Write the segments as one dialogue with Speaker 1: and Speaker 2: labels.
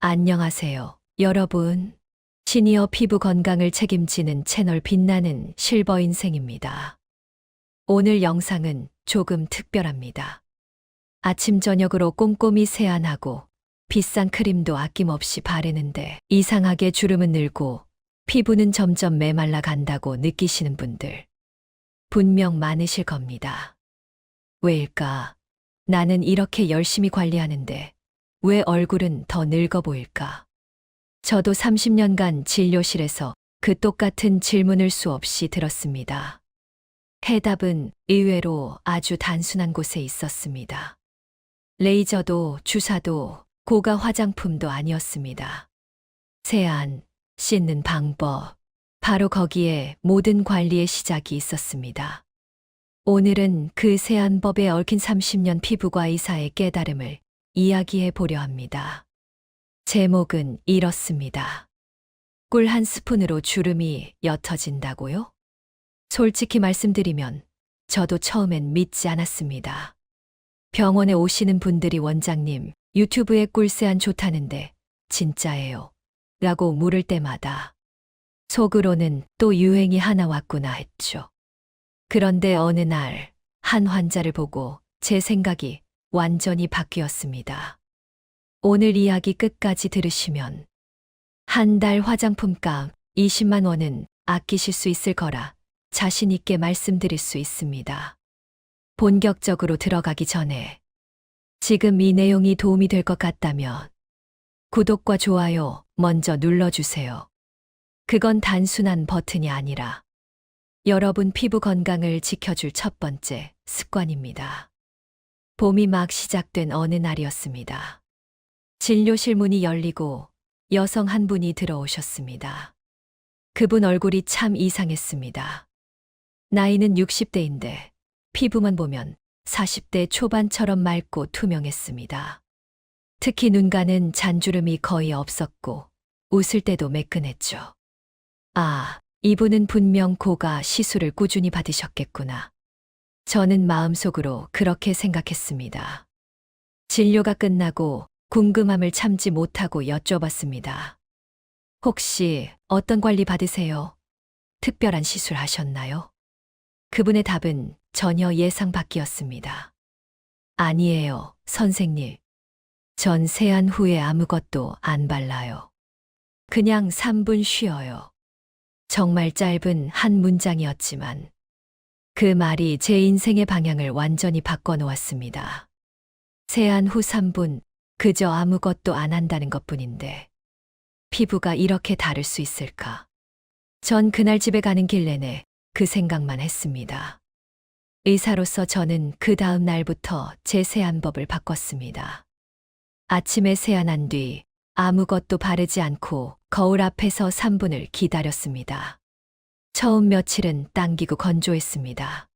Speaker 1: 안녕하세요, 여러분. 시니어 피부 건강을 책임지는 채널 빛나는 실버 인생입니다. 오늘 영상은 조금 특별합니다. 아침 저녁으로 꼼꼼히 세안하고 비싼 크림도 아낌없이 바르는데 이상하게 주름은 늘고 피부는 점점 메말라 간다고 느끼시는 분들 분명 많으실 겁니다. 왜일까? 나는 이렇게 열심히 관리하는데 왜 얼굴은 더 늙어 보일까? 저도 30년간 진료실에서 그 똑같은 질문을 수없이 들었습니다. 해답은 의외로 아주 단순한 곳에 있었습니다. 레이저도 주사도 고가 화장품도 아니었습니다. 세안, 씻는 방법, 바로 거기에 모든 관리의 시작이 있었습니다. 오늘은 그 세안법에 얽힌 30년 피부과 의사의 깨달음을 이야기해 보려 합니다. 제목은 이렇습니다. 꿀 한 스푼으로 주름이 옅어진다고요? 솔직히 말씀드리면 저도 처음엔 믿지 않았습니다. 병원에 오시는 분들이 원장님, 유튜브에 꿀세안 좋다는데 진짜예요? 라고 물을 때마다 속으로는 또 유행이 하나 왔구나 했죠. 그런데 어느 날 한 환자를 보고 제 생각이 완전히 바뀌었습니다. 오늘 이야기 끝까지 들으시면 한 달 화장품값 20만 원은 아끼실 수 있을 거라 자신 있게 말씀드릴 수 있습니다. 본격적으로 들어가기 전에 지금 이 내용이 도움이 될 것 같다면 구독과 좋아요 먼저 눌러주세요. 그건 단순한 버튼이 아니라 여러분 피부 건강을 지켜줄 첫 번째 습관입니다. 봄이 막 시작된 어느 날이었습니다. 진료실 문이 열리고 여성 한 분이 들어오셨습니다. 그분 얼굴이 참 이상했습니다. 나이는 60대인데 피부만 보면 40대 초반처럼 맑고 투명했습니다. 특히 눈가는 잔주름이 거의 없었고 웃을 때도 매끈했죠. 아, 이분은 분명 고가 시술을 꾸준히 받으셨겠구나. 저는 마음속으로 그렇게 생각했습니다. 진료가 끝나고 궁금함을 참지 못하고 여쭤봤습니다. 혹시 어떤 관리 받으세요? 특별한 시술 하셨나요? 그분의 답은 전혀 예상 밖이었습니다. 아니에요, 선생님. 전 세안 후에 아무것도 안 발라요. 그냥 3분 쉬어요. 정말 짧은 한 문장이었지만 그 말이 제 인생의 방향을 완전히 바꿔놓았습니다. 세안 후 3분, 그저 아무것도 안 한다는 것뿐인데 피부가 이렇게 다를 수 있을까? 전 그날 집에 가는 길 내내 그 생각만 했습니다. 의사로서 저는 그 다음 날부터 제 세안법을 바꿨습니다. 아침에 세안한 뒤 아무것도 바르지 않고 거울 앞에서 3분을 기다렸습니다. 처음 며칠은 당기고 건조했습니다.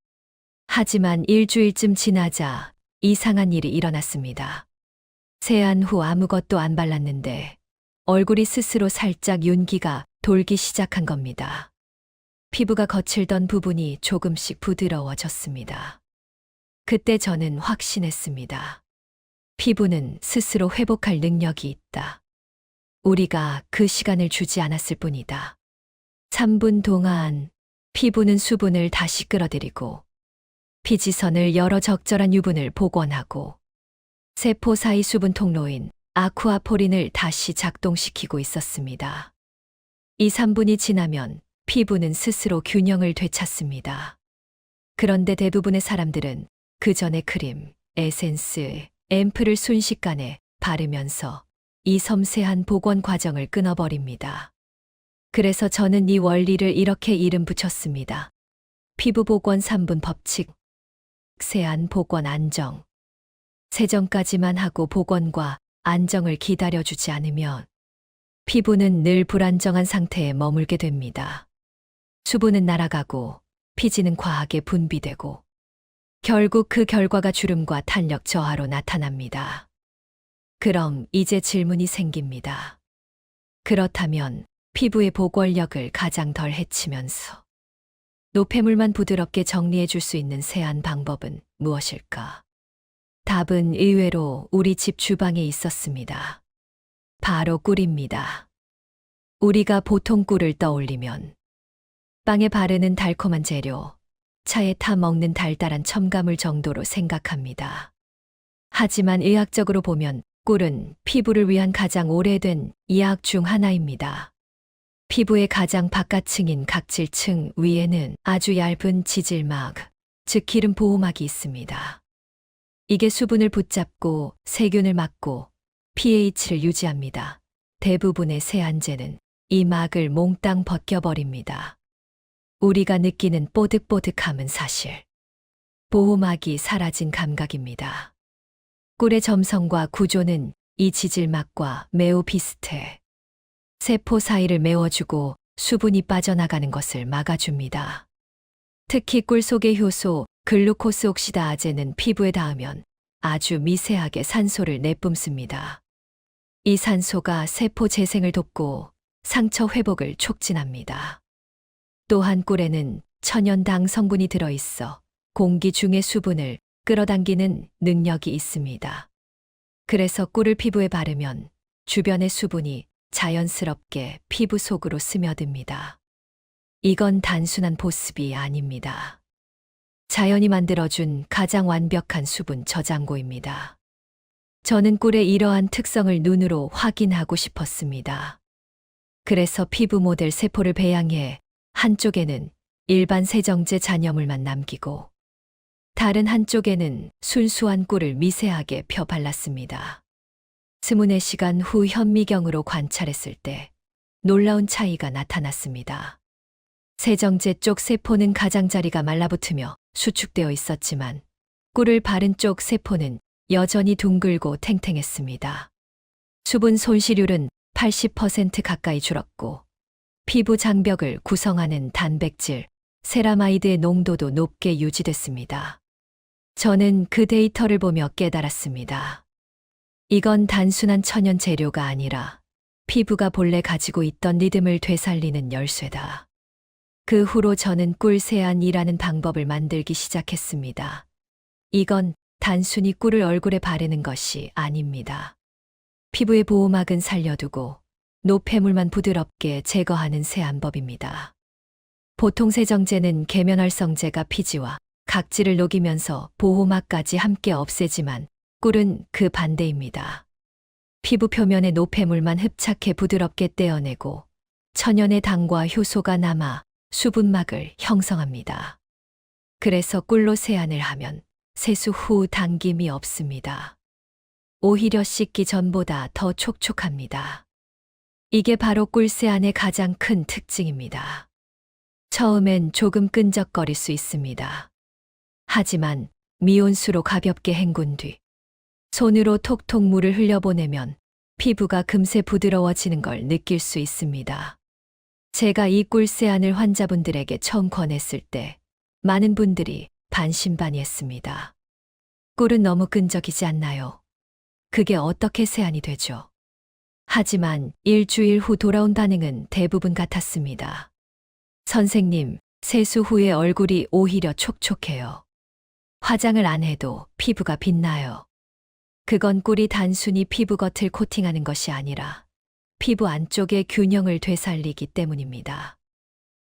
Speaker 1: 하지만 일주일쯤 지나자 이상한 일이 일어났습니다. 세안 후 아무것도 안 발랐는데 얼굴이 스스로 살짝 윤기가 돌기 시작한 겁니다. 피부가 거칠던 부분이 조금씩 부드러워졌습니다. 그때 저는 확신했습니다. 피부는 스스로 회복할 능력이 있다. 우리가 그 시간을 주지 않았을 뿐이다. 3분 동안 피부는 수분을 다시 끌어들이고 피지선을 열어 적절한 유분을 복원하고 세포 사이 수분 통로인 아쿠아포린을 다시 작동시키고 있었습니다. 이 3분이 지나면 피부는 스스로 균형을 되찾습니다. 그런데 대부분의 사람들은 그 전에 크림, 에센스, 앰플을 순식간에 바르면서 이 섬세한 복원 과정을 끊어버립니다. 그래서 저는 이 원리를 이렇게 이름 붙였습니다. 피부 복원 3분 법칙. 세안 복원 안정. 세정까지만 하고 복원과 안정을 기다려주지 않으면 피부는 늘 불안정한 상태에 머물게 됩니다. 수분은 날아가고 피지는 과하게 분비되고 결국 그 결과가 주름과 탄력 저하로 나타납니다. 그럼 이제 질문이 생깁니다. 그렇다면 피부의 복원력을 가장 덜 해치면서 노폐물만 부드럽게 정리해 줄 수 있는 세안 방법은 무엇일까? 답은 의외로 우리 집 주방에 있었습니다. 바로 꿀입니다. 우리가 보통 꿀을 떠올리면 빵에 바르는 달콤한 재료, 차에 타 먹는 달달한 첨가물 정도로 생각합니다. 하지만 의학적으로 보면 꿀은 피부를 위한 가장 오래된 이약 중 하나입니다. 피부의 가장 바깥층인 각질층 위에는 아주 얇은 지질막, 즉 기름 보호막이 있습니다. 이게 수분을 붙잡고 세균을 막고 pH를 유지합니다. 대부분의 세안제는 이 막을 몽땅 벗겨버립니다. 우리가 느끼는 뽀득뽀득함은 사실 보호막이 사라진 감각입니다. 꿀의 점성과 구조는 이 지질막과 매우 비슷해 세포 사이를 메워주고 수분이 빠져나가는 것을 막아줍니다. 특히 꿀 속의 효소 글루코스 옥시다아제는 피부에 닿으면 아주 미세하게 산소를 내뿜습니다. 이 산소가 세포 재생을 돕고 상처 회복을 촉진합니다. 또한 꿀에는 천연당 성분이 들어있어 공기 중의 수분을 끌어당기는 능력이 있습니다. 그래서 꿀을 피부에 바르면 주변의 수분이 자연스럽게 피부 속으로 스며듭니다. 이건 단순한 보습이 아닙니다. 자연이 만들어준 가장 완벽한 수분 저장고입니다. 저는 꿀의 이러한 특성을 눈으로 확인하고 싶었습니다. 그래서 피부 모델 세포를 배양해 한쪽에는 일반 세정제 잔여물만 남기고 다른 한쪽에는 순수한 꿀을 미세하게 펴 발랐습니다. 24시간 후 현미경으로 관찰했을 때 놀라운 차이가 나타났습니다. 세정제 쪽 세포는 가장자리가 말라붙으며 수축되어 있었지만 꿀을 바른 쪽 세포는 여전히 둥글고 탱탱했습니다. 수분 손실률은 80% 가까이 줄었고 피부 장벽을 구성하는 단백질, 세라마이드의 농도도 높게 유지됐습니다. 저는 그 데이터를 보며 깨달았습니다. 이건 단순한 천연 재료가 아니라 피부가 본래 가지고 있던 리듬을 되살리는 열쇠다. 그 후로 저는 꿀세안이라는 방법을 만들기 시작했습니다. 이건 단순히 꿀을 얼굴에 바르는 것이 아닙니다. 피부의 보호막은 살려두고 노폐물만 부드럽게 제거하는 세안법입니다. 보통 세정제는 계면활성제가 피지와 각질을 녹이면서 보호막까지 함께 없애지만 꿀은 그 반대입니다. 피부 표면의 노폐물만 흡착해 부드럽게 떼어내고 천연의 당과 효소가 남아 수분막을 형성합니다. 그래서 꿀로 세안을 하면 세수 후 당김이 없습니다. 오히려 씻기 전보다 더 촉촉합니다. 이게 바로 꿀세안의 가장 큰 특징입니다. 처음엔 조금 끈적거릴 수 있습니다. 하지만 미온수로 가볍게 헹군 뒤 손으로 톡톡 물을 흘려보내면 피부가 금세 부드러워지는 걸 느낄 수 있습니다. 제가 이 꿀세안을 환자분들에게 처음 권했을 때 많은 분들이 반신반의했습니다. 꿀은 너무 끈적이지 않나요? 그게 어떻게 세안이 되죠? 하지만 일주일 후 돌아온 반응은 대부분 같았습니다. 선생님, 세수 후에 얼굴이 오히려 촉촉해요. 화장을 안 해도 피부가 빛나요. 그건 꿀이 단순히 피부 겉을 코팅하는 것이 아니라 피부 안쪽의 균형을 되살리기 때문입니다.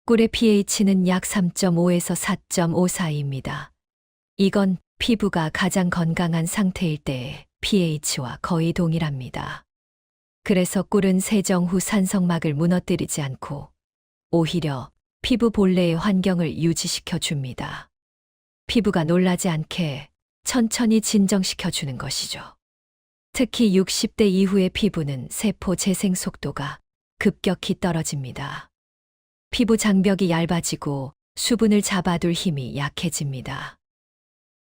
Speaker 1: 꿀의 pH는 약 3.5에서 4.5 사이입니다. 이건 피부가 가장 건강한 상태일 때의 pH와 거의 동일합니다. 그래서 꿀은 세정 후 산성막을 무너뜨리지 않고 오히려 피부 본래의 환경을 유지시켜 줍니다. 피부가 놀라지 않게 천천히 진정시켜 주는 것이죠. 특히 60대 이후의 피부는 세포 재생 속도가 급격히 떨어집니다. 피부 장벽이 얇아지고 수분을 잡아둘 힘이 약해집니다.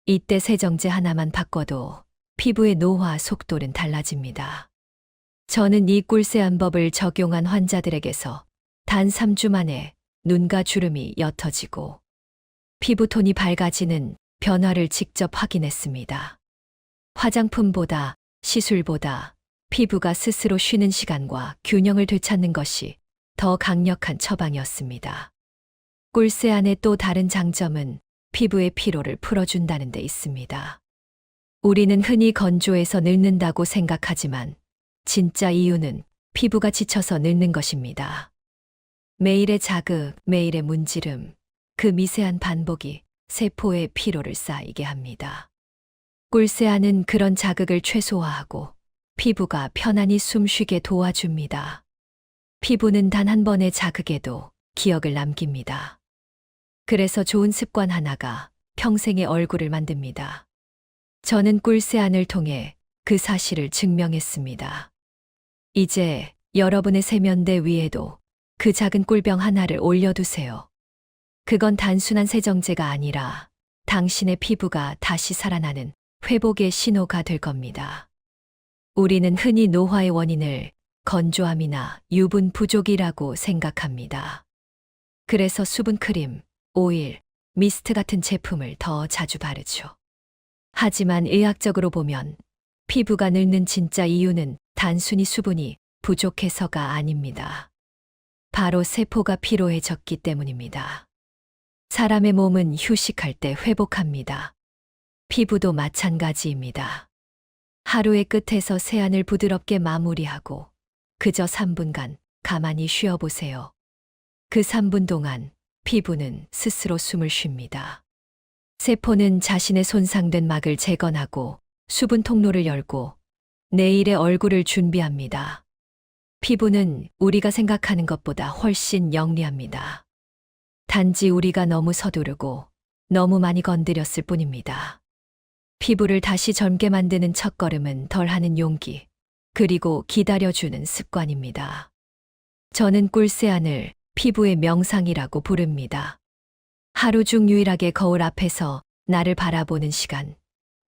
Speaker 1: 이때 세정제 하나만 바꿔도 피부의 노화 속도는 달라집니다. 저는 이 꿀세안법을 적용한 환자들에게서 단 3주 만에 눈과 주름이 옅어지고 피부톤이 밝아지는 변화를 직접 확인했습니다. 화장품보다 시술보다 피부가 스스로 쉬는 시간과 균형을 되찾는 것이 더 강력한 처방이었습니다. 꿀세안의 또 다른 장점은 피부의 피로를 풀어준다는 데 있습니다. 우리는 흔히 건조해서 늙는다고 생각하지만 진짜 이유는 피부가 지쳐서 늙는 것입니다. 매일의 자극, 매일의 문지름, 그 미세한 반복이 세포의 피로를 쌓이게 합니다. 꿀세안은 그런 자극을 최소화하고 피부가 편안히 숨쉬게 도와줍니다. 피부는 단 한 번의 자극에도 기억을 남깁니다. 그래서 좋은 습관 하나가 평생의 얼굴을 만듭니다. 저는 꿀세안을 통해 그 사실을 증명했습니다. 이제 여러분의 세면대 위에도 그 작은 꿀병 하나를 올려두세요. 그건 단순한 세정제가 아니라 당신의 피부가 다시 살아나는 회복의 신호가 될 겁니다. 우리는 흔히 노화의 원인을 건조함이나 유분 부족이라고 생각합니다. 그래서 수분크림, 오일, 미스트 같은 제품을 더 자주 바르죠. 하지만 의학적으로 보면 피부가 늙는 진짜 이유는 단순히 수분이 부족해서가 아닙니다. 바로 세포가 피로해졌기 때문입니다. 사람의 몸은 휴식할 때 회복합니다. 피부도 마찬가지입니다. 하루의 끝에서 세안을 부드럽게 마무리하고 그저 3분간 가만히 쉬어보세요. 그 3분 동안 피부는 스스로 숨을 쉽니다. 세포는 자신의 손상된 막을 재건하고 수분 통로를 열고 내일의 얼굴을 준비합니다. 피부는 우리가 생각하는 것보다 훨씬 영리합니다. 단지 우리가 너무 서두르고 너무 많이 건드렸을 뿐입니다. 피부를 다시 젊게 만드는 첫걸음은 덜하는 용기, 그리고 기다려주는 습관입니다. 저는 꿀세안을 피부의 명상이라고 부릅니다. 하루 중 유일하게 거울 앞에서 나를 바라보는 시간,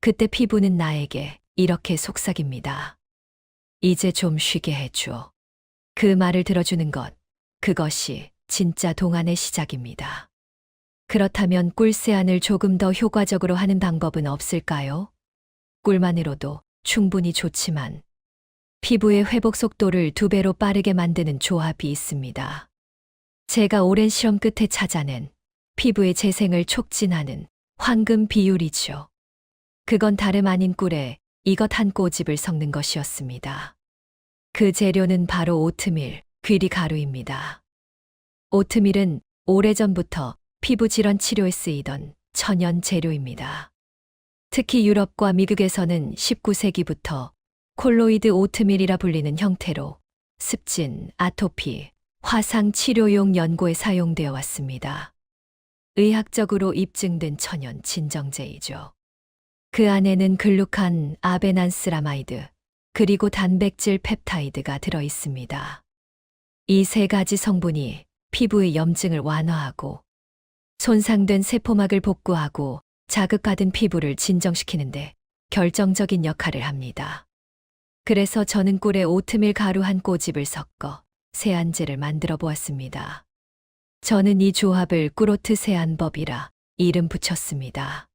Speaker 1: 그때 피부는 나에게 이렇게 속삭입니다. 이제 좀 쉬게 해줘. 그 말을 들어주는 것, 그것이 진짜 동안의 시작입니다. 그렇다면 꿀세안을 조금 더 효과적으로 하는 방법은 없을까요? 꿀만으로도 충분히 좋지만 피부의 회복 속도를 2배로 빠르게 만드는 조합이 있습니다. 제가 오랜 실험 끝에 찾아낸 피부의 재생을 촉진하는 황금 비율이죠. 그건 다름 아닌 꿀에 이것 한 꼬집을 섞는 것이었습니다. 그 재료는 바로 오트밀, 귀리가루입니다. 오트밀은 오래전부터 피부 질환 치료에 쓰이던 천연 재료입니다. 특히 유럽과 미국에서는 19세기부터 콜로이드 오트밀이라 불리는 형태로 습진, 아토피, 화상 치료용 연고에 사용되어 왔습니다. 의학적으로 입증된 천연 진정제이죠. 그 안에는 글루칸, 아베난스라마이드, 그리고 단백질 펩타이드가 들어 있습니다. 이 세 가지 성분이 피부의 염증을 완화하고 손상된 세포막을 복구하고 자극받은 피부를 진정시키는데 결정적인 역할을 합니다. 그래서 저는 꿀에 오트밀 가루 한 꼬집을 섞어 세안제를 만들어 보았습니다. 저는 이 조합을 꿀오트 세안법이라 이름 붙였습니다.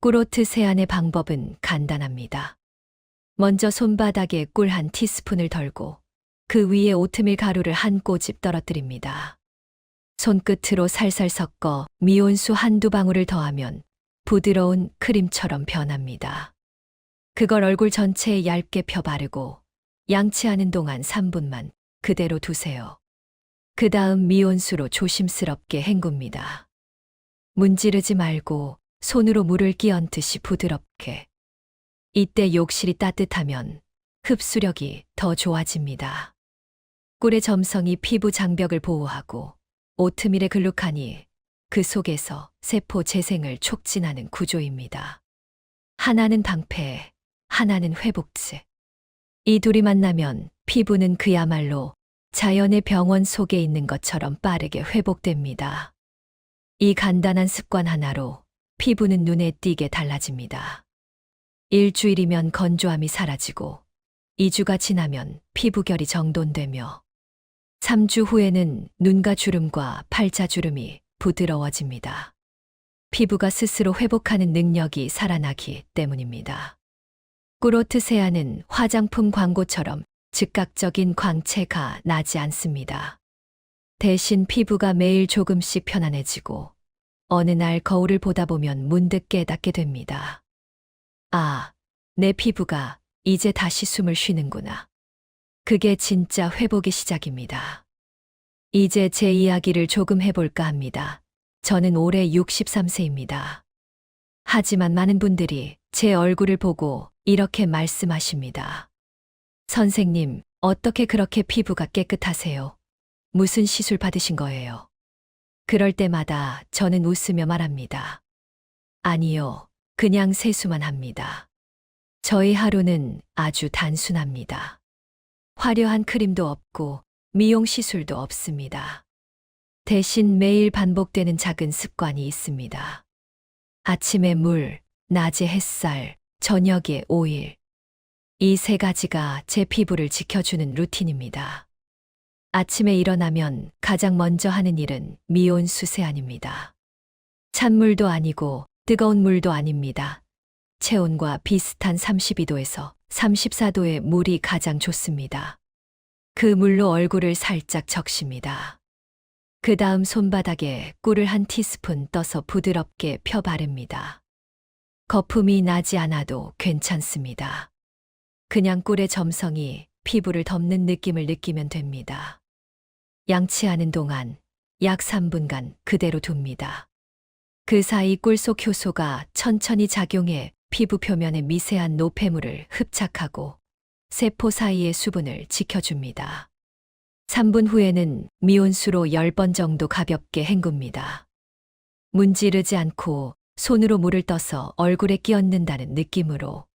Speaker 1: 꿀오트 세안의 방법은 간단합니다. 먼저 손바닥에 꿀 한 티스푼을 덜고 그 위에 오트밀 가루를 한 꼬집 떨어뜨립니다. 손끝으로 살살 섞어 미온수 한두 방울을 더하면 부드러운 크림처럼 변합니다. 그걸 얼굴 전체에 얇게 펴 바르고 양치하는 동안 3분만 그대로 두세요. 그 다음 미온수로 조심스럽게 헹굽니다. 문지르지 말고 손으로 물을 끼얹듯이 부드럽게. 이때 욕실이 따뜻하면 흡수력이 더 좋아집니다. 꿀의 점성이 피부 장벽을 보호하고 오트밀의 글루칸이 그 속에서 세포 재생을 촉진하는 구조입니다. 하나는 방패, 하나는 회복제. 이 둘이 만나면 피부는 그야말로 자연의 병원 속에 있는 것처럼 빠르게 회복됩니다. 이 간단한 습관 하나로 피부는 눈에 띄게 달라집니다. 일주일이면 건조함이 사라지고 2주가 지나면 피부결이 정돈되며 3주 후에는 눈가 주름과 팔자 주름이 부드러워집니다. 피부가 스스로 회복하는 능력이 살아나기 때문입니다. 꿀오트 세안은 화장품 광고처럼 즉각적인 광채가 나지 않습니다. 대신 피부가 매일 조금씩 편안해지고 어느 날 거울을 보다 보면 문득 깨닫게 됩니다. 아, 내 피부가 이제 다시 숨을 쉬는구나. 그게 진짜 회복의 시작입니다. 이제 제 이야기를 조금 해볼까 합니다. 저는 올해 63세입니다. 하지만 많은 분들이 제 얼굴을 보고 이렇게 말씀하십니다. 선생님, 어떻게 그렇게 피부가 깨끗하세요? 무슨 시술 받으신 거예요? 그럴 때마다 저는 웃으며 말합니다. 아니요, 그냥 세수만 합니다. 저희 하루는 아주 단순합니다. 화려한 크림도 없고 미용 시술도 없습니다. 대신 매일 반복되는 작은 습관이 있습니다. 아침에 물, 낮에 햇살, 저녁에 오일. 이 세 가지가 제 피부를 지켜주는 루틴입니다. 아침에 일어나면 가장 먼저 하는 일은 미온수 세안입니다. 찬물도 아니고 뜨거운 물도 아닙니다. 체온과 비슷한 32도에서 34도의 물이 가장 좋습니다. 그 물로 얼굴을 살짝 적십니다. 그 다음 손바닥에 꿀을 한 티스푼 떠서 부드럽게 펴 바릅니다. 거품이 나지 않아도 괜찮습니다. 그냥 꿀의 점성이 피부를 덮는 느낌을 느끼면 됩니다. 양치하는 동안 약 3분간 그대로 둡니다. 그 사이 꿀 속 효소가 천천히 작용해 피부 표면의 미세한 노폐물을 흡착하고 세포 사이의 수분을 지켜줍니다. 3분 후에는 미온수로 10번 정도 가볍게 헹굽니다. 문지르지 않고 손으로 물을 떠서 얼굴에 끼얹는다는 느낌으로.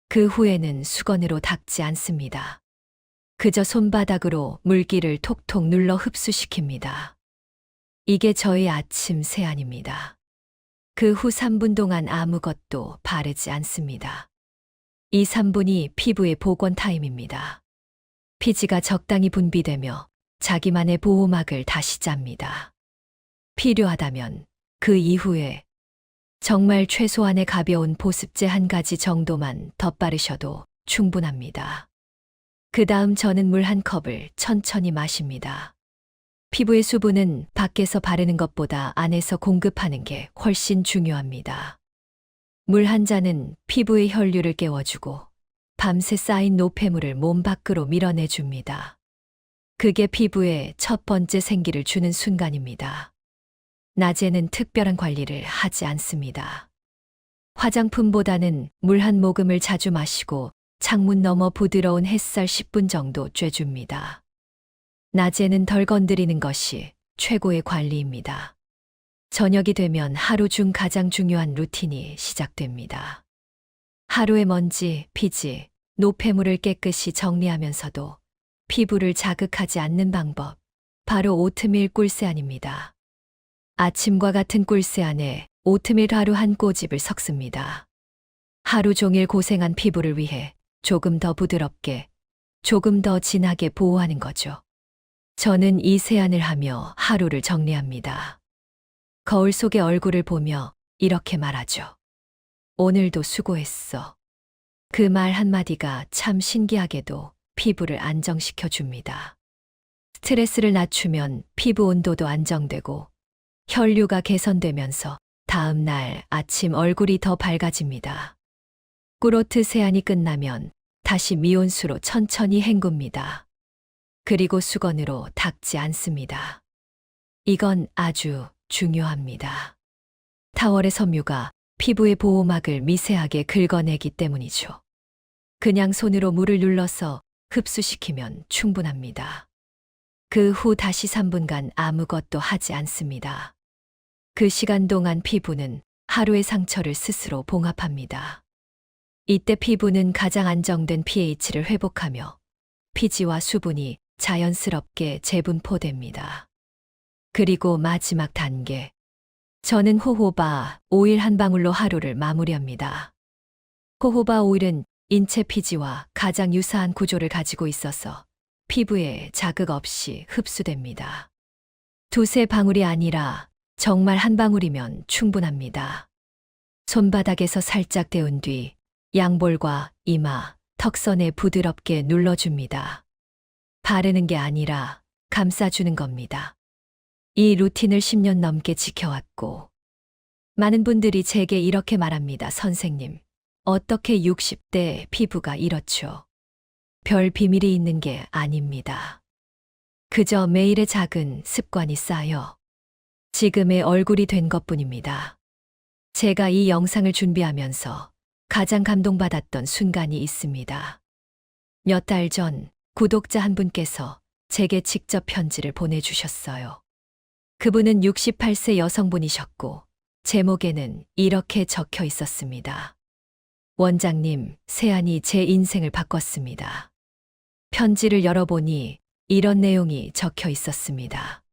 Speaker 1: 그 후에는 수건으로 닦지 않습니다. 그저 손바닥으로 물기를 톡톡 눌러 흡수시킵니다. 이게 저의 아침 세안입니다. 그 후 3분 동안 아무것도 바르지 않습니다. 이 3분이 피부의 복원 타임입니다. 피지가 적당히 분비되며 자기만의 보호막을 다시 짭니다. 필요하다면 그 이후에 정말 최소한의 가벼운 보습제 한 가지 정도만 덧바르셔도 충분합니다. 그 다음 저는 물 한 컵을 천천히 마십니다. 피부의 수분은 밖에서 바르는 것보다 안에서 공급하는 게 훨씬 중요합니다. 물 한 잔은 피부의 혈류를 깨워주고 밤새 쌓인 노폐물을 몸 밖으로 밀어내줍니다. 그게 피부에 첫 번째 생기를 주는 순간입니다. 낮에는 특별한 관리를 하지 않습니다. 화장품보다는 물 한 모금을 자주 마시고 창문 너머 부드러운 햇살 10분 정도 쬐줍니다. 낮에는 덜 건드리는 것이 최고의 관리입니다. 저녁이 되면 하루 중 가장 중요한 루틴이 시작됩니다. 하루의 먼지, 피지, 노폐물을 깨끗이 정리하면서도 피부를 자극하지 않는 방법, 바로 오트밀 꿀세안입니다. 아침과 같은 꿀세안에 오트밀 하루 한 꼬집을 섞습니다. 하루 종일 고생한 피부를 위해 조금 더 부드럽게, 조금 더 진하게 보호하는 거죠. 저는 이 세안을 하며 하루를 정리합니다. 거울 속의 얼굴을 보며 이렇게 말하죠. 오늘도 수고했어. 그 말 한마디가 참 신기하게도 피부를 안정시켜 줍니다. 스트레스를 낮추면 피부 온도도 안정되고 혈류가 개선되면서 다음 날 아침 얼굴이 더 밝아집니다. 꾸로트 세안이 끝나면 다시 미온수로 천천히 헹굽니다. 그리고 수건으로 닦지 않습니다. 이건 아주 중요합니다. 타월의 섬유가 피부의 보호막을 미세하게 긁어내기 때문이죠. 그냥 손으로 물을 눌러서 흡수시키면 충분합니다. 그 후 다시 3분간 아무것도 하지 않습니다. 그 시간 동안 피부는 하루의 상처를 스스로 봉합합니다. 이때 피부는 가장 안정된 pH를 회복하며 피지와 수분이 자연스럽게 재분포됩니다. 그리고 마지막 단계. 저는 호호바 오일 한 방울로 하루를 마무리합니다. 호호바 오일은 인체 피지와 가장 유사한 구조를 가지고 있어서 피부에 자극 없이 흡수됩니다. 두세 방울이 아니라 정말 한 방울이면 충분합니다. 손바닥에서 살짝 데운 뒤 양볼과 이마, 턱선에 부드럽게 눌러줍니다. 바르는 게 아니라 감싸주는 겁니다. 이 루틴을 10년 넘게 지켜왔고, 많은 분들이 제게 이렇게 말합니다. 선생님, 어떻게 60대 피부가 이렇죠? 별 비밀이 있는 게 아닙니다. 그저 매일의 작은 습관이 쌓여 지금의 얼굴이 된 것뿐입니다. 제가 이 영상을 준비하면서 가장 감동받았던 순간이 있습니다. 몇 달 전 구독자 한 분께서 제게 직접 편지를 보내주셨어요. 그분은 68세 여성분이셨고 제목에는 이렇게 적혀 있었습니다. 원장님, 세안이 제 인생을 바꿨습니다. 편지를 열어보니 이런 내용이 적혀 있었습니다.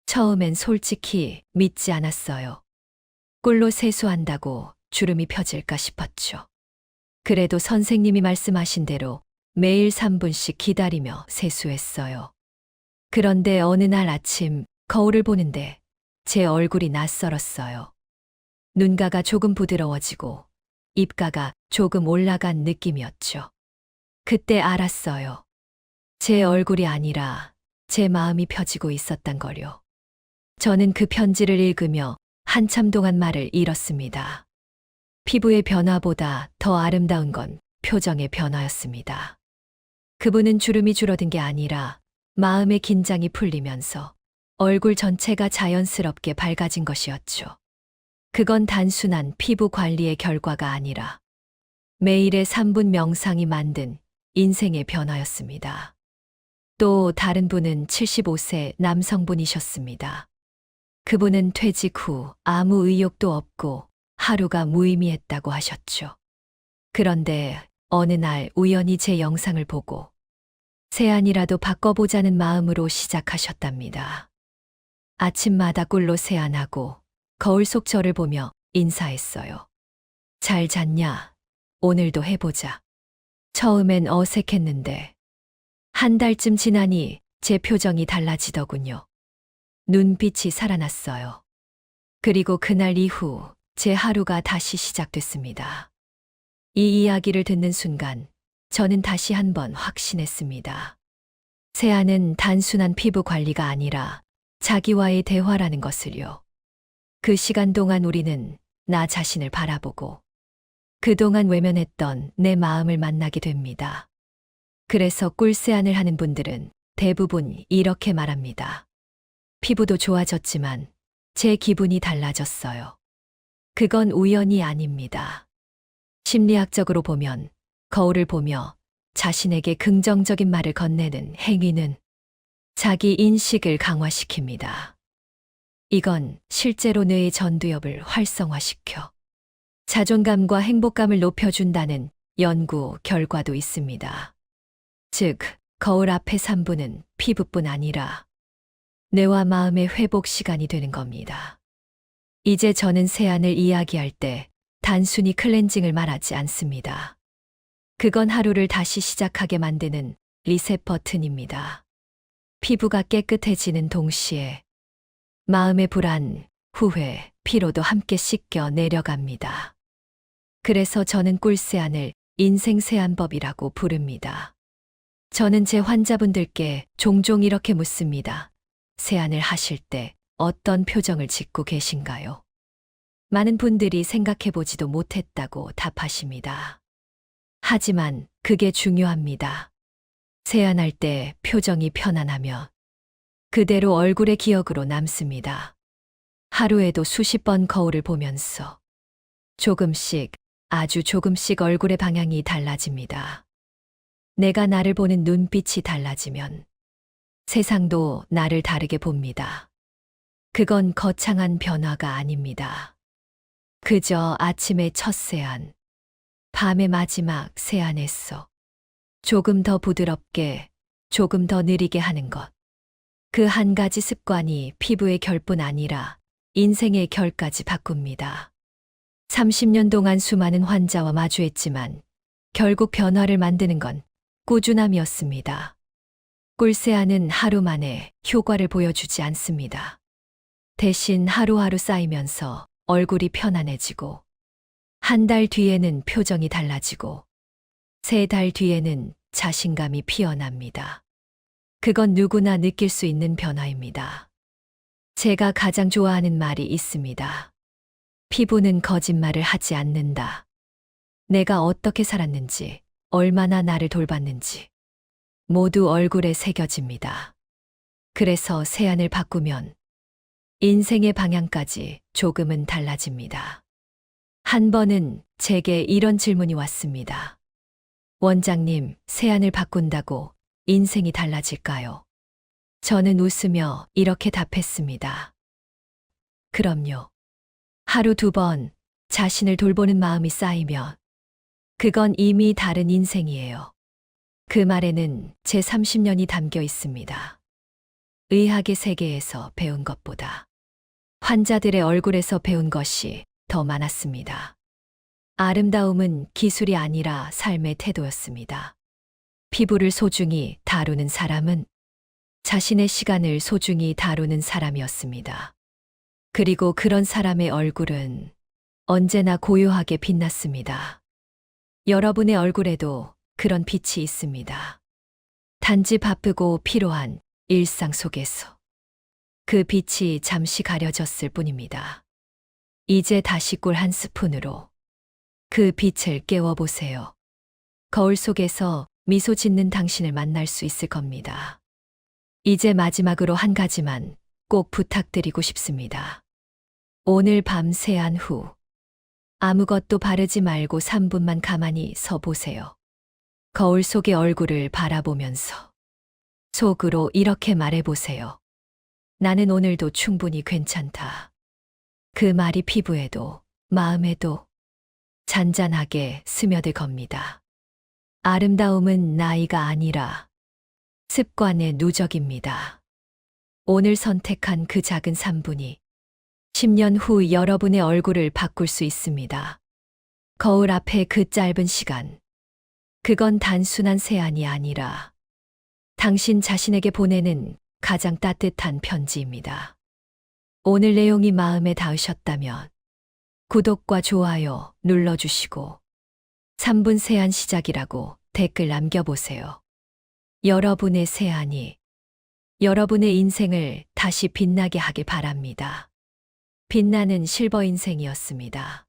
Speaker 1: 처음엔 솔직히 믿지 않았어요. 꿀로 세수한다고 주름이 펴질까 싶었죠. 그래도 선생님이 말씀하신 대로 매일 3분씩 기다리며 세수했어요. 그런데 어느 날 아침 거울을 보는데 제 얼굴이 낯설었어요. 눈가가 조금 부드러워지고 입가가 조금 올라간 느낌이었죠. 그때 알았어요. 제 얼굴이 아니라 제 마음이 펴지고 있었단 걸요. 저는 그 편지를 읽으며 한참 동안 말을 잃었습니다. 피부의 변화보다 더 아름다운 건 표정의 변화였습니다. 그분은 주름이 줄어든 게 아니라 마음의 긴장이 풀리면서 얼굴 전체가 자연스럽게 밝아진 것이었죠. 그건 단순한 피부 관리의 결과가 아니라 매일의 3분 명상이 만든 인생의 변화였습니다. 또 다른 분은 75세 남성분이셨습니다. 그분은 퇴직 후 아무 의욕도 없고 하루가 무의미했다고 하셨죠. 그런데 어느 날 우연히 제 영상을 보고 세안이라도 바꿔보자는 마음으로 시작하셨답니다. 아침마다 꿀로 세안하고 거울 속 저를 보며 인사했어요. 잘 잤냐? 오늘도 해보자. 처음엔 어색했는데 한 달쯤 지나니 제 표정이 달라지더군요. 눈빛이 살아났어요. 그리고 그날 이후 제 하루가 다시 시작됐습니다. 이 이야기를 듣는 순간 저는 다시 한번 확신했습니다. 세안은 단순한 피부 관리가 아니라 자기와의 대화라는 것을요. 그 시간 동안 우리는 나 자신을 바라보고 그동안 외면했던 내 마음을 만나게 됩니다. 그래서 꿀세안을 하는 분들은 대부분 이렇게 말합니다. 피부도 좋아졌지만 제 기분이 달라졌어요. 그건 우연이 아닙니다. 심리학적으로 보면 거울을 보며 자신에게 긍정적인 말을 건네는 행위는 자기 인식을 강화시킵니다. 이건 실제로 뇌의 전두엽을 활성화시켜 자존감과 행복감을 높여준다는 연구 결과도 있습니다. 즉, 거울 앞의 3분은 피부뿐 아니라 뇌와 마음의 회복 시간이 되는 겁니다. 이제 저는 세안을 이야기할 때 단순히 클렌징을 말하지 않습니다. 그건 하루를 다시 시작하게 만드는 리셋 버튼입니다. 피부가 깨끗해지는 동시에 마음의 불안, 후회, 피로도 함께 씻겨 내려갑니다. 그래서 저는 꿀세안을 인생세안법이라고 부릅니다. 저는 제 환자분들께 종종 이렇게 묻습니다. 세안을 하실 때 어떤 표정을 짓고 계신가요? 많은 분들이 생각해보지도 못했다고 답하십니다. 하지만 그게 중요합니다. 세안할 때 표정이 편안하며 그대로 얼굴의 기억으로 남습니다. 하루에도 수십 번 거울을 보면서 조금씩, 아주 조금씩 얼굴의 방향이 달라집니다. 내가 나를 보는 눈빛이 달라지면 세상도 나를 다르게 봅니다. 그건 거창한 변화가 아닙니다. 그저 아침의 첫 세안, 밤의 마지막 세안에서 조금 더 부드럽게, 조금 더 느리게 하는 것. 그 한 가지 습관이 피부의 결뿐 아니라 인생의 결까지 바꿉니다. 30년 동안 수많은 환자와 마주했지만 결국 변화를 만드는 건 꾸준함이었습니다. 꿀세안은 하루 만에 효과를 보여주지 않습니다. 대신 하루하루 쌓이면서 얼굴이 편안해지고, 한 달 뒤에는 표정이 달라지고, 3달 뒤에는 자신감이 피어납니다. 그건 누구나 느낄 수 있는 변화입니다. 제가 가장 좋아하는 말이 있습니다. 피부는 거짓말을 하지 않는다. 내가 어떻게 살았는지, 얼마나 나를 돌봤는지, 모두 얼굴에 새겨집니다. 그래서 세안을 바꾸면 인생의 방향까지 조금은 달라집니다. 한 번은 제게 이런 질문이 왔습니다. 원장님, 세안을 바꾼다고 인생이 달라질까요? 저는 웃으며 이렇게 답했습니다. 그럼요. 하루 2번 자신을 돌보는 마음이 쌓이면 그건 이미 다른 인생이에요. 그 말에는 제 30년이 담겨 있습니다. 의학의 세계에서 배운 것보다 환자들의 얼굴에서 배운 것이 더 많았습니다. 아름다움은 기술이 아니라 삶의 태도였습니다. 피부를 소중히 다루는 사람은 자신의 시간을 소중히 다루는 사람이었습니다. 그리고 그런 사람의 얼굴은 언제나 고요하게 빛났습니다. 여러분의 얼굴에도 그런 빛이 있습니다. 단지 바쁘고 피로한 일상 속에서 그 빛이 잠시 가려졌을 뿐입니다. 이제 다시 꿀 한 스푼으로 그 빛을 깨워보세요. 거울 속에서 미소 짓는 당신을 만날 수 있을 겁니다. 이제 마지막으로 한 가지만 꼭 부탁드리고 싶습니다. 오늘 밤 세안 후 아무것도 바르지 말고 3분만 가만히 서 보세요. 거울 속의 얼굴을 바라보면서 속으로 이렇게 말해보세요. 나는 오늘도 충분히 괜찮다. 그 말이 피부에도 마음에도 잔잔하게 스며들 겁니다. 아름다움은 나이가 아니라 습관의 누적입니다. 오늘 선택한 그 작은 3분이 10년 후 여러분의 얼굴을 바꿀 수 있습니다. 거울 앞에 그 짧은 시간. 그건 단순한 세안이 아니라 당신 자신에게 보내는 가장 따뜻한 편지입니다. 오늘 내용이 마음에 닿으셨다면 구독과 좋아요 눌러주시고 3분 세안 시작이라고 댓글 남겨보세요. 여러분의 세안이 여러분의 인생을 다시 빛나게 하길 바랍니다. 빛나는 실버 인생이었습니다.